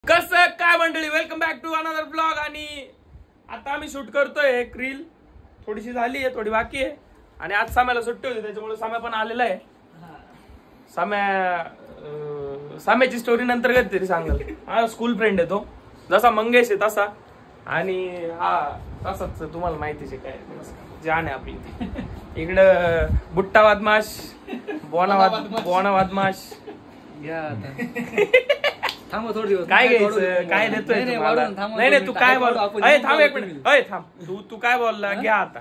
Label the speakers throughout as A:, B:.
A: कसं काय मंडळी, welcome back to another blog. आणि आता आम्ही शूट करतोय एक रील, थोडीशी झाली आहे, थोडी बाकी आहे. आणि आज साम्याला सुट्टी होती, त्याच्यामुळे साम्या पण आलेला आहे. साम्याची स्टोरी नंतर कधीतरी सांगाल. हा स्कूल फ्रेंड आहे तो, जसा मंगेश आहे तसा. आणि हा तसाच तुम्हाला माहितीच आहे काय जाण आहे आपली. इकडं बुट्टा वादमाश, बोना वादमाश. काय घ्यायचं, काय देतोय? नाही तू काय बोल, थांब एक मिनिट, थांब. तू काय बोलला? घ्या आता,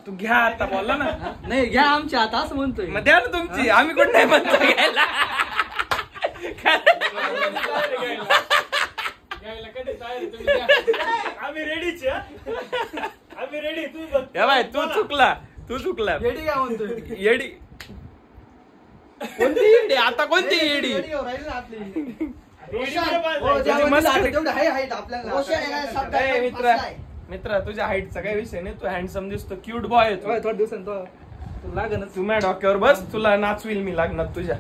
A: तू घ्या आता बोलला ना.
B: नाही घ्या आमच्या आता असं म्हणतोय.
A: मग द्या ना तुमची, आम्ही कुठं नाही म्हणतो घ्यायला. आम्ही रेडीच, आम्ही रेडी. तू चुकला.
B: येडी काय म्हणतोय?
A: येडी कोणती येडी? आता कोणती येडी? मित्र तुझ्या हाईटचा काही विषय नाही. तू हँडसम दिसतो, क्यूट बॉय आहे.
B: थोड्या दिवसांनी लागण
A: तू माझ्या डोक्यावर बस, तुला नाचविल मी लागणार तुझ्या.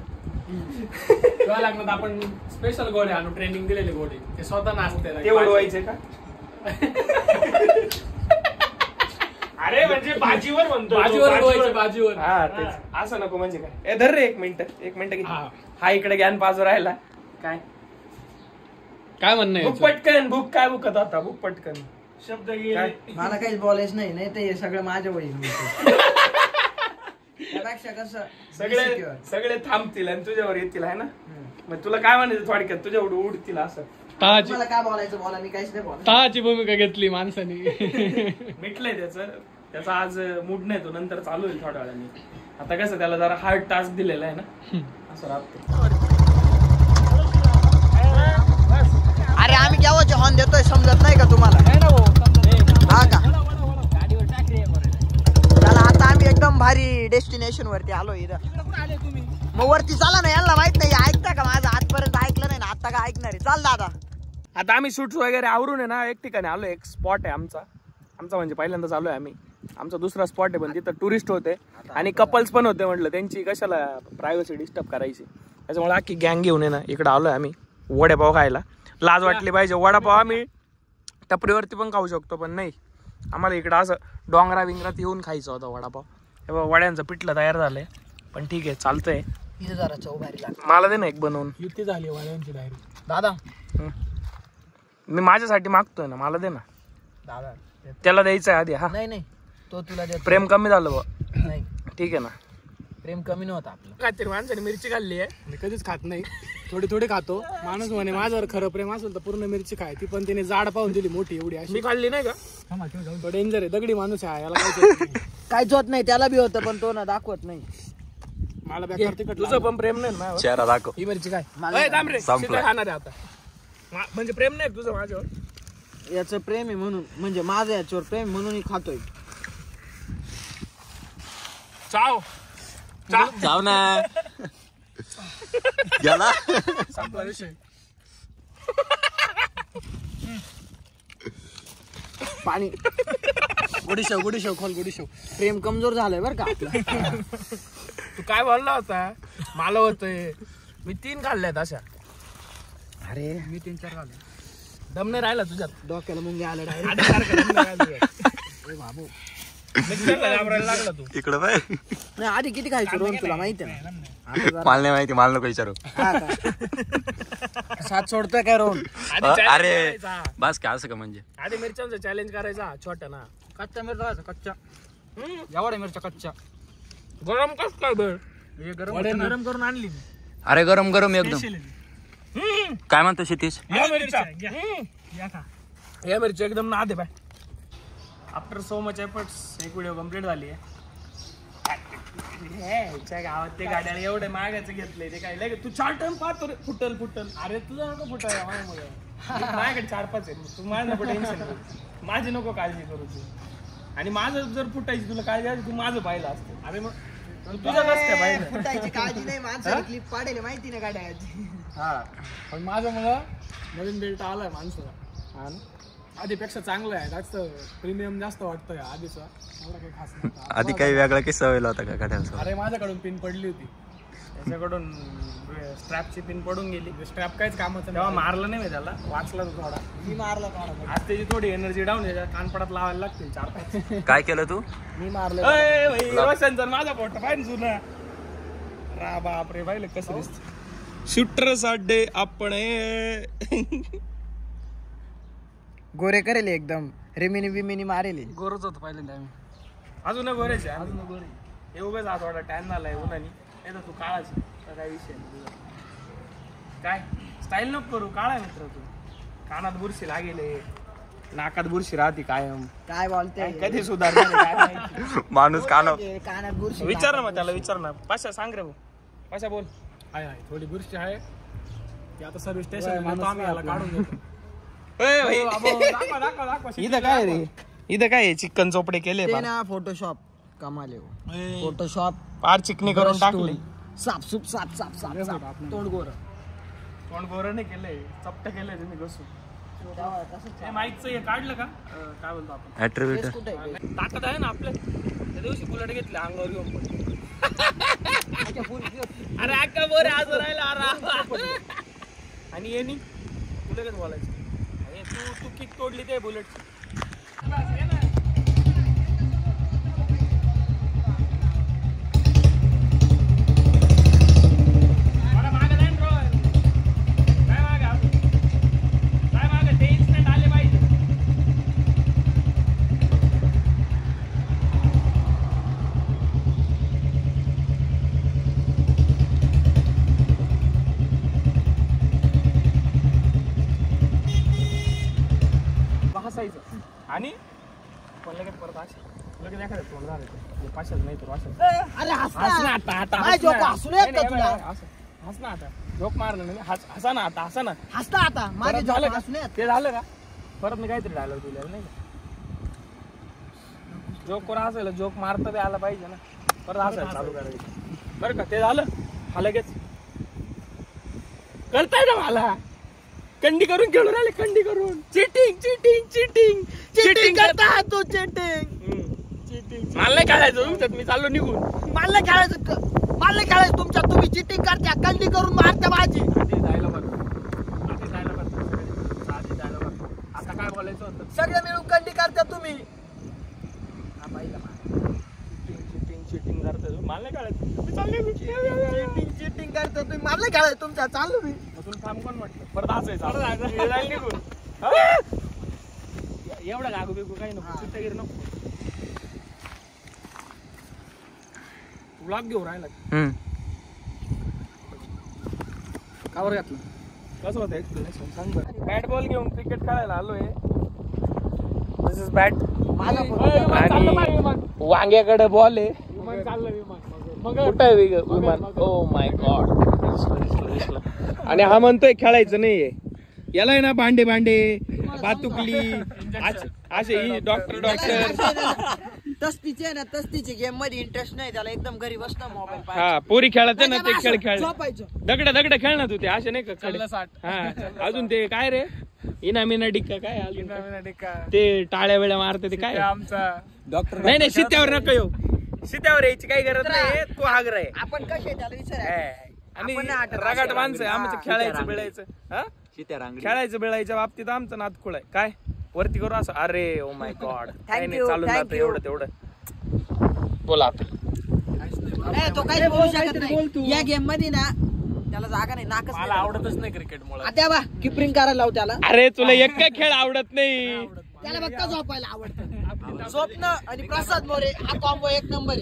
C: लागणार आपण स्पेशल गोडे आणू, ट्रेनिंग दिलेले गोडे, ते स्वतः नाचते.
A: ते उडवायचे का? अरे म्हणजे बाजीवर म्हणतो,
C: बाजीवर.
A: हा तेच, असं नको म्हणजे काय. धर रे एक मिनिट घे. हा इकडे ज्ञान पाजू राहिला. काय
C: म्हणणं?
A: बुक पटकन, बुक काय बुकत आता, बुक पटकन. शब्द
B: मला काहीच बोलायचं नाही तर हे सगळं माझ्या वही.
A: सगळे थांबतील आणि तुझ्यावर येतील, आहे ना? मग तुला काय म्हणायचं थोडक्यात, तुझ्यावर उडतील असं.
B: मला काय बोलायचं बोला, मी काहीच नाही बोला.
C: ताची भूमिका घेतली माणसाने.
A: मिटलंय त्याचा आज मूड नाही, तो नंतर चालू होईल थोड्या वेळाने. आता कसं त्याला जरा हार्ड टास्क दिलेला आहे ना, असं राहतो.
B: अरे आम्ही केव्हाचे हॉर्न देतोय समजत नाही का तुम्हाला? हा का? चला आता आम्ही एकदम भारी डेस्टिनेशन वरती आलो. इथं मग वरती चला ना, यांना माहित नाही ऐकता का माझं? आजपर्यंत ऐकलं नाही ना, आता का ऐकणार आहे? चाल दादा.
A: आता आम्ही शूट वगैरे आवरून आहे ना, एक ठिकाणी आलो. एक स्पॉट आहे आमचा म्हणजे पहिल्यांदाच आलोय आम्ही. आमचा दुसरा स्पॉट आहे, पण तिथं टुरिस्ट होते आणि कपल्स पण होते. म्हटलं त्यांची कशाला प्रायव्हसी डिस्टर्ब करायची, त्याच्यामुळे अख्खी गँग घेऊन आहे ना इकडं आलोय आम्ही वडेपाव खायला. लाज वाटली पाहिजे. वडापाव आम्ही टपरीवरती पण खाऊ शकतो, पण नाही, आम्हाला इकडं असं डोंगरात येऊन खायचं होतं वडापाव. हे बघ, वड्यांचं पिठलं तयार झालंय, पण ठीक आहे चालतंय. मला दे ना एक बनवून.
C: युती झाली वाड्यांची डायरेक्ट. दादा
A: मी माझ्यासाठी मागतोय ना, मला दे ना.
C: दादा
A: त्याला द्यायचं आहे आधी. हा
B: नाही तो तुला
A: प्रेम कमी झालं बा.
B: नाही
A: ठीक आहे ना,
B: प्रेम कमी नव्हतं आपलं.
A: काहीतरी माणसाने मिरची खाल्ली आहे.
C: मी कधीच खात नाही, थोडी खातो. माणूस म्हणे माझ्यावर खरं प्रेम असेल तर पूर्ण मिरची खायची, पण तिने जाड पाहून दिली मोठी एवढी अशी.
A: मी खाल्ली नाही का?
C: तो डेंजर आहे, दगडी माणूस आहे याला.
B: काहीच होत नाही, त्याला बी होतं पण तो ना दाखवत नाही.
C: मला
A: तुझं पण प्रेम नाही ना?
D: चेहरा दाखव.
C: ही मिरची काय
A: खाणार आहे आता, म्हणजे प्रेम नाही तुझं माझ्यावर?
B: याचं प्रेम आहे म्हणून, म्हणजे माझं याच्यावर प्रेम म्हणून खातोय.
D: जाऊ ना गेला,
C: संपला विषय.
B: पाणी गुडीशेव खोल गुडीशेव. प्रेम कमजोर झालंय बरं का आपलं.
A: तू काय बोलला होता? मला होतंय, मी 3 खाल्ल्यात अशा.
B: अरे मी 3-4 खाल्ले.
A: दम नाही राहिला तुझ्यात?
B: डोक्याला मुंगे आलं डायरेक्ट.
A: बाबू लागला तू
D: इकडं बाय.
B: नाही आधी किती खायचं रोहन तुला माहिती आहे ना?
D: मला नाही माहिती, मला नको विचारू.
B: साथ सोडतोय काय रोहन?
D: अरे बस काय असं का? म्हणजे
A: आधी मिरच्यांचा चॅलेंज करायचा छोटा ना.
B: कच्च्या मिरच्या कच्च्या, एवढ्या मिरच्या कच्च्या.
A: गरम कस काय बेळ?
B: गरम करून आणली.
D: अरे गरम एकदम. काय म्हणतो क्षितिज?
A: या मिरची एकदम ना दे बाय. आफ्टर सो मच एफर्ट्स एक व्हिडिओ कम्प्लीट झाली आहे. गावात ते गाड्याला एवढे मागायचं घेतलंय ते काय तू 4 टन पाहतो रे. फुटल. अरे तुझं नको फुटाय माझ्याकडे 4-5 आहे. तू माझं नको टेन्शन करू, माझी नको काळजी करू तू. आणि माझं जर फुटायची तुला काळजी आहे, तू माझं पाहिलं असतं. अरे मग तुझं कसं काय
B: फुटायची काळजी नाही, माणसाला क्लिप पाडेल माहिती ना गाड्याची.
C: हा पण माझं मला नवीन बेल्ट आलाय माणसाला. हा ना, आधीपेक्षा चांगलं आहे, जास्त प्रीमियम जास्त वाटतंय. आधीचा एवढा काही खास नाही.
D: आधी काही वेगळा किस्सा व्हायला होता का गाड्यांचा?
C: अरे माझ्याकडून पिन पडली होती,
A: त्याच्याकडून स्ट्रॅपची पिन पडून गेली.
C: स्ट्रॅप काहीच कामाचं
A: तेव्हा मारलं नाही मी त्याला, वाचला तो थोडा.
B: मी मारला थोडा.
A: आज त्याची थोडी एनर्जी डाऊन आहे, कानपडात लावायला लागतील 4-5.
D: काय केलं तू?
B: मी मारलं.
A: रोशन सर माझा फोटो पाहिजे जुना. रा बापरे, पाहिलं कसं दिसत. शूटर साडे आपण
B: गोरे करेल एकदम, रेमिनी बिमिनी मारेल.
C: गोरच होतं पहिल्यांदा आम्ही.
A: अजून गोरेचे हे उगाच हा थोडा टॅन झालाय उन्हानी. नाही तर तू काळाची तर काय विषय नाही. काय स्टाईल नको करू, काळा मित्र तू. कानात बुरशी लागेले, नाकात बुरशी राहते कायम.
B: काय बोलते,
A: कधी सुधारणार काय माहिती.
D: माणूस कानो
B: कानात बुरशी.
A: विचार ना मग त्याला, विचार ना. पाशा सांग रे भाऊ, पाशा बोल.
C: आहे थोडी बुरशी आहे ती. आता सर्व्हिस स्टेशन आम्ही याला काढून घेतो.
A: इथं काय रे, इथं काय चिकन चोपडे केले
B: ते ना फोटोशॉप कमाले. फोटोशॉप
A: पार चिकनी करून टाकले.
B: साप सुप साप साप साप साप. तोंड गोर.
A: कोण गोरं नाही केलंय, चपट केलंय तुम्ही घसून. माईकचं हे काढलं का, काय बोलतो आपण,
D: ऍट्रिब्यूट
B: कुठे
A: ताकद आहे ना आपल्या. त्या दिवशी बुलेट घेतले अंगावर घेऊन पण. अरे अक्का बोरे आज राहिला. आणि येणी तुला कसं बोलायचं, तू किक तोडली ते बुलेट. आणि पण लगेच परत असे लगेच एखाद्या तोंड झालं पाशाच नाही तर असं.
B: अरे
A: हस ना आता, आता
B: काय
A: हस
B: जोक
A: ना.
B: हसू नये का
A: नाही,
B: तुला?
A: नाही, हस ना आता. जोक मारलं नाही, हसा ना आता, हसा ना.
B: हसता आता माझे
A: परत झालं
B: जोक
A: का?
B: हसू नये.
A: ते झालं का, परत मी काहीतरी डायलॉग दिलेला नाही का. जोक वर हसायला, जोक मारता बी आला पाहिजे ना, परत हसायला चालू करायचं बरं का. ते झालं हा लगेच कळतंय ना मला. कंडी करून खेळून राहिले, कंडी करून. चिटिंग चिटिंग चिटिंग
B: चिटिंग करता तू चिटिंग.
A: मला नाही खेळायचं तुमच्यात, मी चाललो निघून.
B: मला नाही खेळायचं तुमच्यात. तुम्ही चिटिंग करत्या, कंडी करून मारत्या माझी.
A: आधी जायला बरं, आधी जायला बरं, आधी जायला बरं. आता काय बोलायचं होतं,
B: सगळे मिळून कंडी करत्या तुम्ही.
A: चिटिंग चिटिंग करतो. मला नाही खेळायचं, मी चाललो.
B: चिटिंग करता तुम्ही. मला नाही खेळायचं तुमच्या. चालू मी.
A: तुला थांब कोण म्हटलं, परत असायचं जायला निघून. एवढा गागू बिगू काही नको, चित्तगिरी नको. ब्लॉग घेऊन राहिला का बरं घातलं, कसं होतं एक्सप्लेनेशन सांग बरं. बॅट बॉल घेऊन क्रिकेट खेळायला आलोय. दिस इज बॅट. आणि वांग्याकडे बॉल आहे. कुठं आहे विमान. Oh my God. आणि हा म्हणतोय खेळायचं नाहीये. याला आहे ना भांडे भांडे बातुकली असे डॉक्टर
B: तस्तीचे ना, तस्तीची गेम मध्ये इंटरेस्ट नाही त्याला. एकदम घरी बसतो मोबाईल.
A: हा पोरी खेळायचं ना ते खेळ खेळ.
B: झोपायचं.
A: दगड खेळ ना तू. ते असे नाही का. हा अजून ते काय रे, इनामिना डिक्का काय अजून ते टाळ्या वेळा मारते ते काय आमचा डॉक्टर. नाही शित्यावर नका येऊ, शित्यावर यायची काही गरज नाही. तू आग्रह आहे.
B: आपण कसे त्याला विचार.
A: आणि रगाट माणसं आहे आमचं. खेळायचं बिळायचं, हा खेळायचं बिळायच्या बाबतीत आमचं नातकुळ आहे. काय वरती करू असं. अरे ओ माय गॉड. काही नाही, चालून जातं एवढं तेवढं. बोला
B: तो काही बोलू शकत नाही या गेम मध्ये ना. त्याला जागा नाही. नाकच
A: मला आवडतच नाही क्रिकेट मुळे.
B: आता बा किपरिंग करायला लावू त्याला.
A: अरे तुला एक काय खेळ आवडत नाही.
B: त्याला फक्त झोपायला आवडतं. स्वप्न आणि प्रसाद मोरे हा कॉम्बो एक नंबर.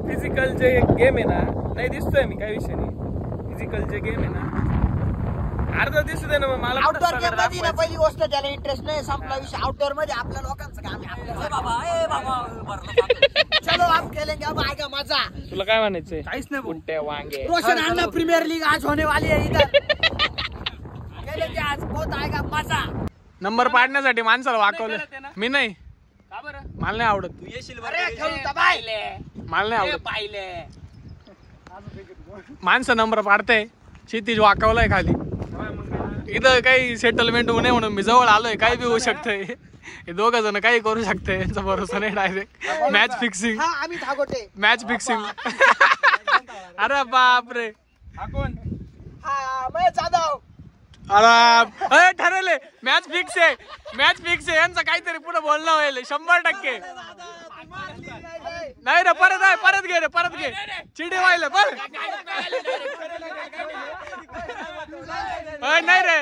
A: फिजिकल जे गेम आहे ना, नाही दिसतोय मी काही विषय नाही. फिजिकल जे गेम आहे ना अर्धा दिसू दे ना. मग मला
B: आउटडोर गेम मध्ये ना पहिली गोष्ट त्याला इंटरेस्ट नाही. संपला विषय. आउटडोर मध्ये आपल्या लोकांचं काम आहे. चलो आप खेलेंगे अब आएगा मजा.
A: तुला काय म्हणायचंय. काहीच नाही. कुठे वांगे.
B: रोशन अन्ना प्रीमियर लीग आज होने वाली है इधर. खेलेंगे आज, बहुत आएगा मजा.
C: नंबर पाडण्यासाठी माणसाला वाकवलं मी. नाही मला नाही आवडत.
B: अरे खेळू दबाई.
C: मला नाही आवडत. माणसं नंबर पाडते. क्षितिज वाकवलाय खाली. इथं काही सेटलमेंट होऊ नये म्हणून मी जवळ आलोय. काही बी होऊ शकतंय. हे दोघ जण काही करू शकते. यांचा भरोसा नाही. Direct match fixing.
B: हा आम्ही धागोटे.
C: Match fixing. अरे बापरे
A: हा कोण?
B: हा महेश जाधव.
C: अरे ठरले मॅच फिक्स आहे यांचं काहीतरी पुढे बोलणं होईल 100%. नाही रे परत घे चिडी व्हायला पण नाही रे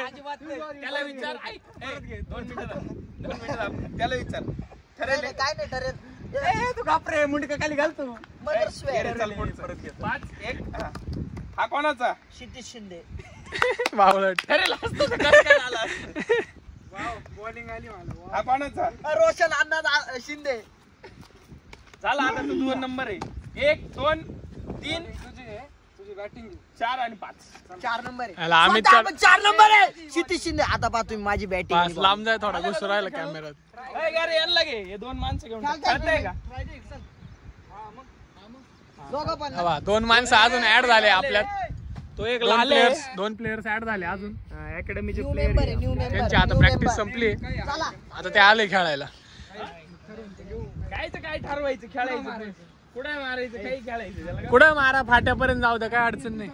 A: त्याला विचार त्याला विचार ठरेल
B: काय नाही ठरेल.
A: तू घाबरे मुंडका खाली घालतो.
B: Mother swear.
A: परत घे 5-1. हा कोणाचा?
B: क्षितिज शिंदे.
C: बावळट
A: ठरेल असतो तर कसं काय झाला? बॉलिंग आली मला. हा कोणाचा?
B: रोशन अण्णा शिंदे.
A: झाला आता तू 2 नंबर आहे. 1 2 3 तुझी बॅटिंग 4 आणि 5.
B: 4 नंबर आहे.
C: याला अमित
B: स्वतः आपण 4 नंबर आहे. क्षितिज शिंदे. आता पहा तुम्ही माझी बॅटिंग.
C: लांब जाय थोडा घुसू राहिला कॅमेऱ्यात.
A: अरे यांना घे हे 2 माणसं घेऊन खेळताय का?
B: दोघं पण.
C: हवा 2 माणसं अजून ऍड झाले आपल्यात. तो एक दोन प्लेयर्स ऍड झाले अजून
A: अकॅडमीचे
B: न्यू मेंबर आहे. New member.
C: त्यांची आता प्रॅक्टिस संपली
B: चला.
C: आता ते आले खेळायला.
A: काय ठरवायचं खेळायचं कुठे मारायचं काही खेळायचं त्याला
C: कुठं मारा फाट्यापर्यंत जाऊ द्या काय अडचण नाही.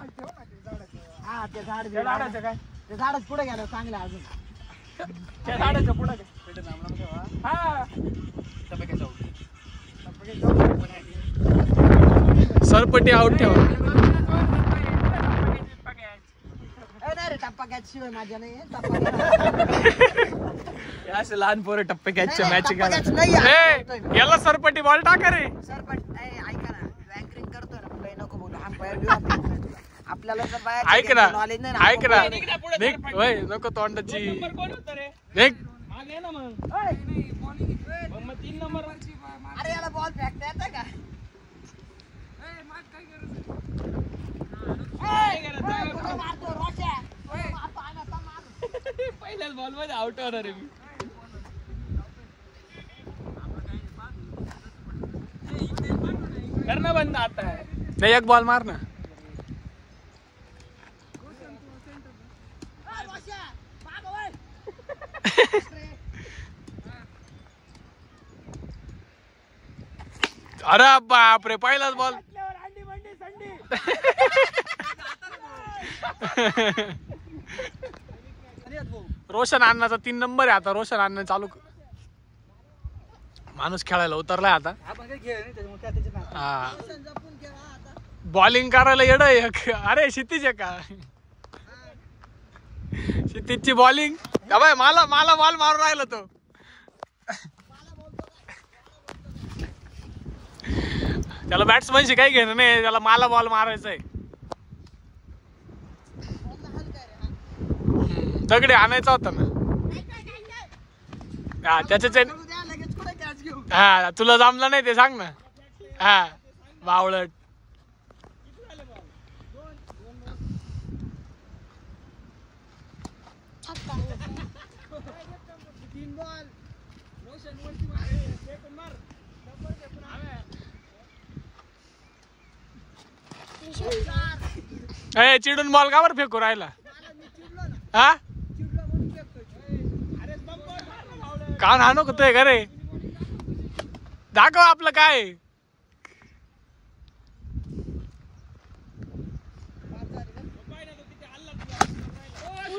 B: हा ते झाड
A: झाडाचं काय
B: ते झाडच पुढे गेलं चांगलं अजून.
A: त्या झाडाचं पुढं काय हा
C: सरपटी आउट ठेवा.
B: नाही रे टप्पा कॅच शिवाय माझ्या नाही.
A: असे लहान पोरं टप्पे कॅचच्या मॅच
C: याला सरपटी बॉल टाका रे.
B: सर पण ऐका ना अँकरिंग करतो ना काही नको बोलू. अंपायर घेऊ आपण आपल्याला तर बाहेर
C: ऐक ना
B: नॉलेज नाही
C: ऐक ना नको तोंडाची
A: कोण होतं रे
C: निघ.
A: मागे ना मग 3 नंबर.
B: अरे याला बॉल फेकता येतं का? मारतो रोशा.
A: पहिल्याच बॉल मध्ये आउट होणार आहे मी. करणं बंद आता आहे.
C: नाही एक बॉल मार ना. अरे बापरे पहिलाच बॉल. रोशन अण्णाचा 3 नंबर आहे आता. रोशन अण्णा चालू माणूस खेळायला उतरलाय आता. हा बॉलिंग करायला येड. अरे क्षितिज आहे का? क्षितिजची बॉलिंग मला बॉल मारून राहिला तो. त्याला बॅट्समनशी काही घेणं नाही. त्याला मला बॉल मारायचा आहे. दगडे आणायचा होता ना. हा त्याच्या हा तुला जमलं नाही ते सांग ना. हा बावळट. चिडून बॉल का बरं फेकू राहिला? हा कान हाणू होतोय का रे? दाखव आपलं काय.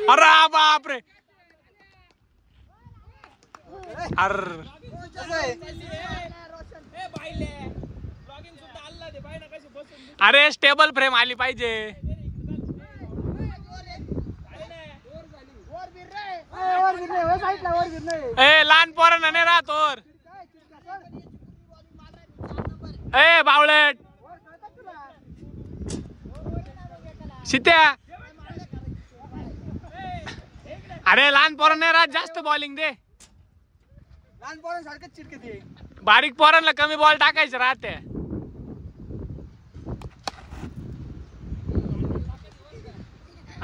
C: अरे बापरे. अरे स्टेबल फ्रेम आली पाहिजे. लहान पोरांना नाही राहत और. बावळट शित्या. अरे लहान पोरांना नाही राहत जास्त बॉलिंग दे.
B: लहान पोरांसारखंच चिरके.
C: बारीक पोरांना कमी बॉल टाकायचं राहते.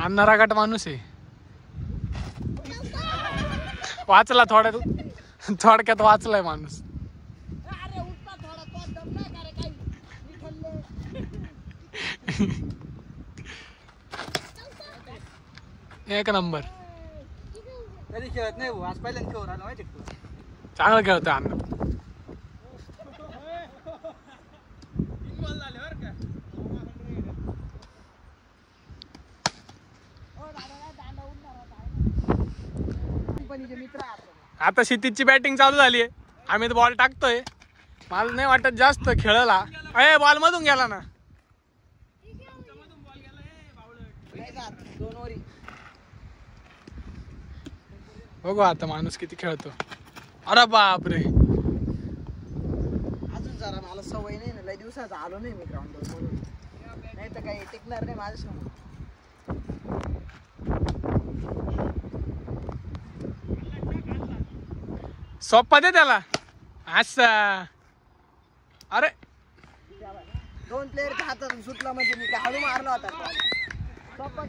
C: अण्णा रागाट माणूस आहे. वाचला थोडक्यात वाचलाय माणूस. एक नंबर.
B: कधी खेळत नाही आज पहिल्यांदा खेळून आला माहिती का?
C: चांगलं खेळतोय अण्णा.
B: कंपनीचे मित्र आहे आपले.
C: आता क्षितिजची बॅटिंग चालू झाली आहे. आम्ही बॉल टाकतोय. मला नाही वाटत जास्त खेळला. अरे बॉल मधून गेला ना.
B: दोन ओव्हरी.
C: बघू आता माणूस किती खेळतो. अरे बापरे,
B: अजून जरा मला सवय नाही ना, लय दिवसाचा आलो नाही मी ग्राउंडवर म्हणून, नाही तर काही टिकणार नाही माझ्यासमोर.
C: सोप्पा दे त्याला असा. अरे
B: दोन प्लेअरच्या हातातून सुटला म्हणजे मी काय हळू मारला होता. सोप्पा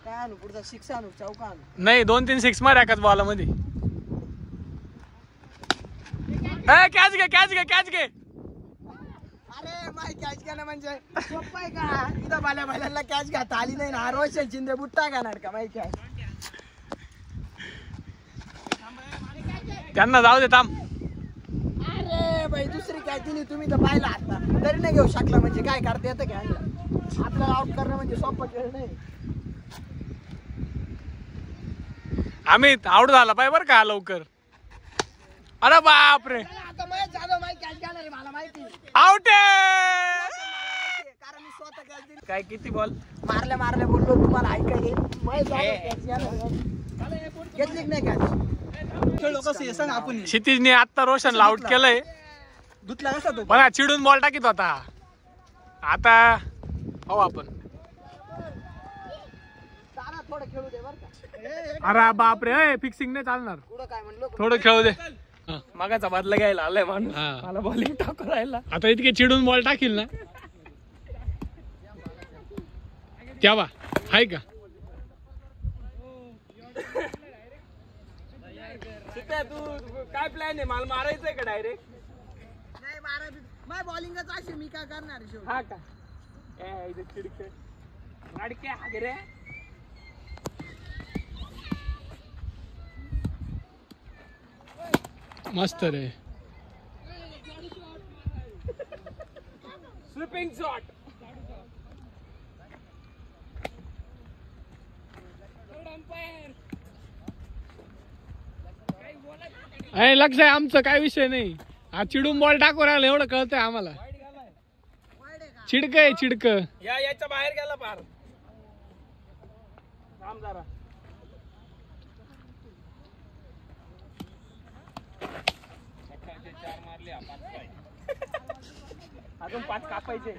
B: काय आणू पुढचा, सिक्स आणू चौका आणू?
C: नाही, 2-3 सिक्स मार एकाच बॉल मध्ये. कॅच घे कॅच घे कॅच घे.
B: अरे माय कॅच घेणं म्हणजे सोप्पा आहे का? इथं बाल्याला कॅच घ्यायला आली नाही ना. रोशन शिंदे बुट्टा घेणार का माहिती आहे?
C: त्यांना जाऊ दे थांब.
B: अरे बाई दुसरी कॅच दिली तुम्ही तर पाहिला आता, तरी नाही घेऊ शकला म्हणजे काय करता येतं का? आपल्याला आउट करणं म्हणजे सोपं खेळ नाही.
C: अमित आउट झाला पाहिजे बरं का लवकर. अरे बापरे,
B: आता महेश जाधव माहिती कॅच घेणार आहे मला माहिती,
C: आउट
B: कारण मी स्वतः कॅच दिली.
A: काय किती बॉल
B: मारल्या बोललो तुम्हाला ऐका येईल. महेश जाधव कॅच घेणार. घेतली की नाही कॅच? खेळलो कसं हे सांग आपण.
C: क्षितिजने आता रोशनला आउट केलंय.
B: धुतला कसा तो?
C: बघा चिडून बॉल टाकीत होता. आता हो आपण.
B: तारा थोडं खेळू दे बरं का.
C: अरे बापरे, फिक्सिंग नाही चालणार.
B: पुढं काय म्हणलो?
C: थोडं खेळू दे.
A: मागाचा बदला घ्यायला आलाय माणूस.
C: हा.
A: मला बॉलिंग टाकू राहिला.
C: आता इतके चिडून बॉल टाकील ना तेव्हा हाय का?
A: तू काय प्लॅन आहे? मला मारायचंय का डायरेक्ट?
B: नाही मारा माय बॉलिंगच अशी, मी काय करणार शेवटी.
A: हा का? चिडके गाडके हागे रे.
C: मस्त रे.
A: Sweeping shot.
C: लक्ष आहे आमचं, काय विषय नाही. हा चिडून बॉल टाकू राहिला एवढं कळतंय आम्हाला. चिडक आहे चिडक.
A: याच्या बाहेर गेला पार. थांब जरा. अजून 5 कापायचे.